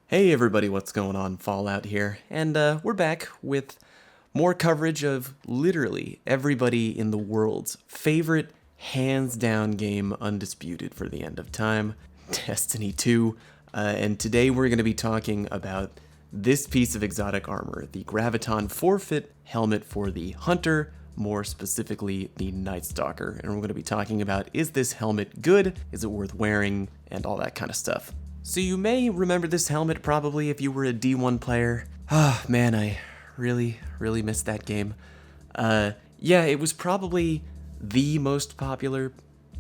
Hey everybody, what's going on? Fallout here, and we're back with more coverage of literally everybody in the world's favorite hands-down game, undisputed for the end of time, Destiny 2, and today we're going to be talking about this piece of exotic armor, the Graviton Forfeit helmet for the Hunter, more specifically the Night Stalker, and we're going to be talking about, is this helmet good, is it worth wearing, and all that kind of stuff. So you may remember this helmet probably if you were a D1 player. Ah, man, I really missed that game. Yeah, it was probably the most popular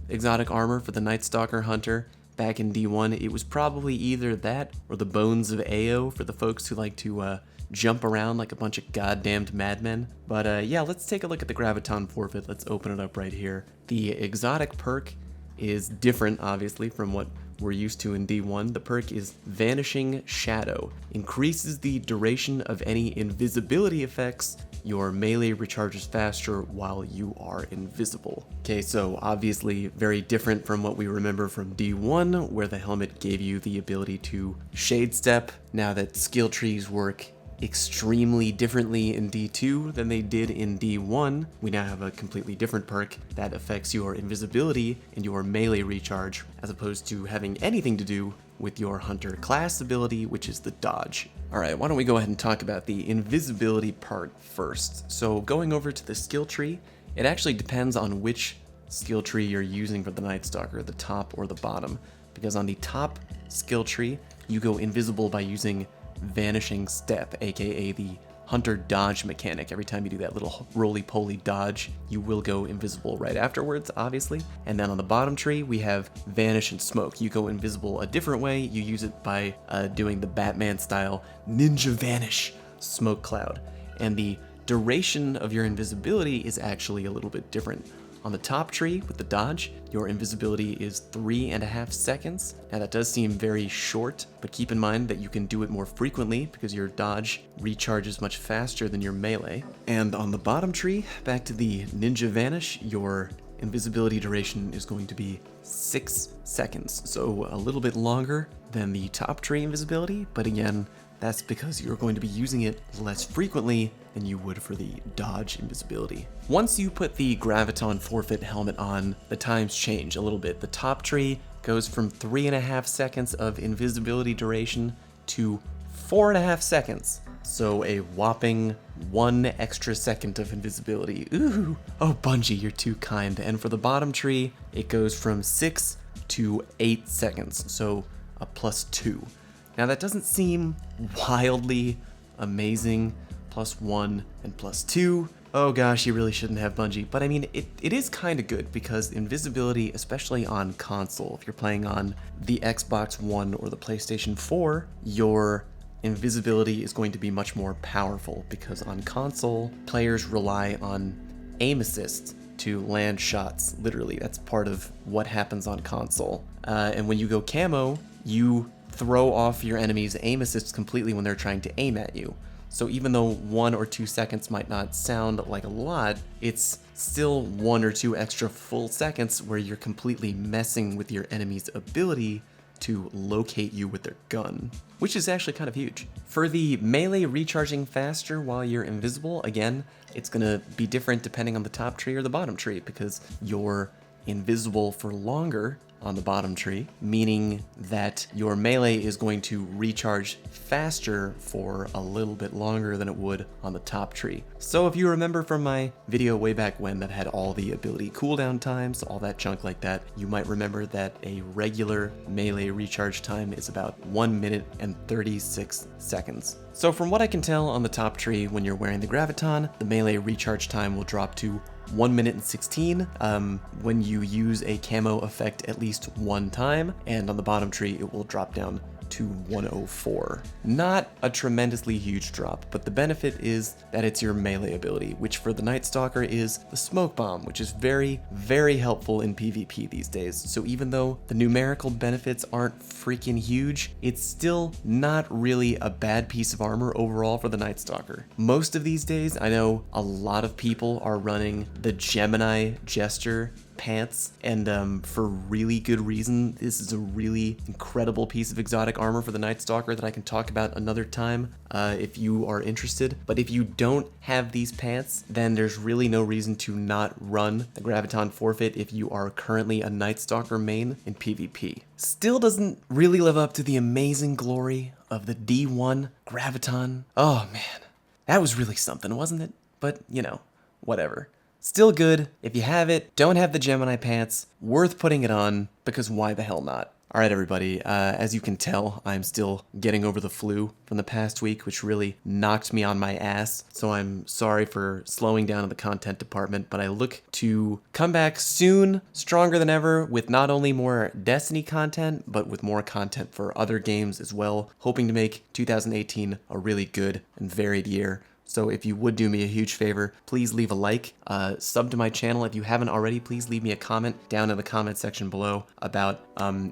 exotic armor for the Night Stalker Hunter back in D1. It was probably either that or the Bones of Ao for the folks who like to jump around like a bunch of goddamned madmen. But yeah, let's take a look at the Graviton Forfeit. Let's open it up right here. The exotic perk is different, obviously, from what we're used to in D1. The perk is Vanishing Shadow. Increases the duration of any invisibility effects. Your melee recharges faster while you are invisible. Okay, so obviously very different from what we remember from D1, where the helmet gave you the ability to shade step. Now that skill trees work extremely differently in D2 than they did in D1, we now have a completely different perk that affects your invisibility and your melee recharge, as opposed to having anything to do with your Hunter class ability, which is the dodge. Alright, why don't we go ahead and talk about the invisibility part first. So going over to the skill tree, it actually depends on which skill tree you're using for the Night Stalker, the top or the bottom, because on the top skill tree, you go invisible by using Vanishing Step, aka the Hunter dodge mechanic. Every time you do that little roly-poly dodge, you will go invisible right afterwards, obviously. And then on the bottom tree, we have Vanish and Smoke. You go invisible a different way. You use it by doing the Batman style Ninja Vanish smoke cloud. And the duration of your invisibility is actually a little bit different. On the top tree with the dodge, your invisibility is 3.5 seconds. Now that does seem very short, but keep in mind that you can do it more frequently because your dodge recharges much faster than your melee. And on the bottom tree, back to the Ninja Vanish, your invisibility duration is going to be 6 seconds. So a little bit longer than the top tree invisibility, but again, that's because you're going to be using it less frequently than you would for the dodge invisibility. Once you put the Graviton Forfeit helmet on, the times change a little bit. The top tree goes from 3.5 seconds of invisibility duration to 4.5 seconds. So a whopping 1 extra second of invisibility. Ooh, oh Bungie, you're too kind. And for the bottom tree, it goes from 6 to 8 seconds, so a +2. Now that doesn't seem wildly amazing, +1 and +2. Oh gosh, you really shouldn't have Bungie. But I mean, it is kind of good because invisibility, especially on console, if you're playing on the Xbox One or the PlayStation 4, your invisibility is going to be much more powerful because on console, players rely on aim assist to land shots. Literally, that's part of what happens on console. And when you go camo, you throw off your enemy's aim assists completely when they're trying to aim at you. So even though 1 or 2 seconds might not sound like a lot, it's still 1 or 2 extra full seconds where you're completely messing with your enemy's ability to locate you with their gun, which is actually kind of huge. For the melee recharging faster while you're invisible, again, it's gonna be different depending on the top tree or the bottom tree because you're invisible for longer on the bottom tree, meaning that your melee is going to recharge faster for a little bit longer than it would on the top tree. So if you remember from my video way back when that had all the ability cooldown times, all that junk like that, you might remember that a regular melee recharge time is about 1 minute and 36 seconds. So from what I can tell on the top tree, when you're wearing the Graviton, the melee recharge time will drop to 1 minute and 16 when you use a camo effect at least one time, and on the bottom tree it will drop down to 104. Not a tremendously huge drop, but the benefit is that it's your melee ability, which for the Night Stalker is the Smoke Bomb, which is very helpful in PvP these days. So even though the numerical benefits aren't freaking huge, it's still not really a bad piece of armor overall for the Night Stalker. Most of these days, I know a lot of people are running the Gemini Jester pants, and for really good reason. This is a really incredible piece of exotic armor for the Night Stalker that I can talk about another time if you are interested. But if you don't have these pants, then there's really no reason to not run the Graviton Forfeit if you are currently a Night Stalker main in PvP. Still doesn't really live up to the amazing glory of the D1 Graviton. Oh man, that was really something, wasn't it? But, you know, whatever. Still good. If you have it, don't have the Gemini pants, worth putting it on, because why the hell not? Alright everybody, as you can tell, I'm still getting over the flu from the past week, which really knocked me on my ass, so I'm sorry for slowing down in the content department, but I look to come back soon, stronger than ever, with not only more Destiny content, but with more content for other games as well, hoping to make 2018 a really good and varied year. So if you would do me a huge favor, please leave a like, sub to my channel. If you haven't already, please leave me a comment down in the comment section below about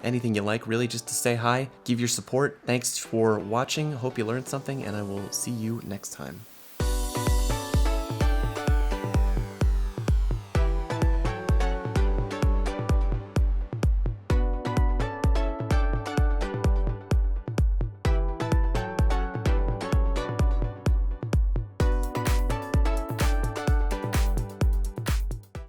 anything you like, really just to say hi, give your support. Thanks for watching, hope you learned something, and I will see you next time.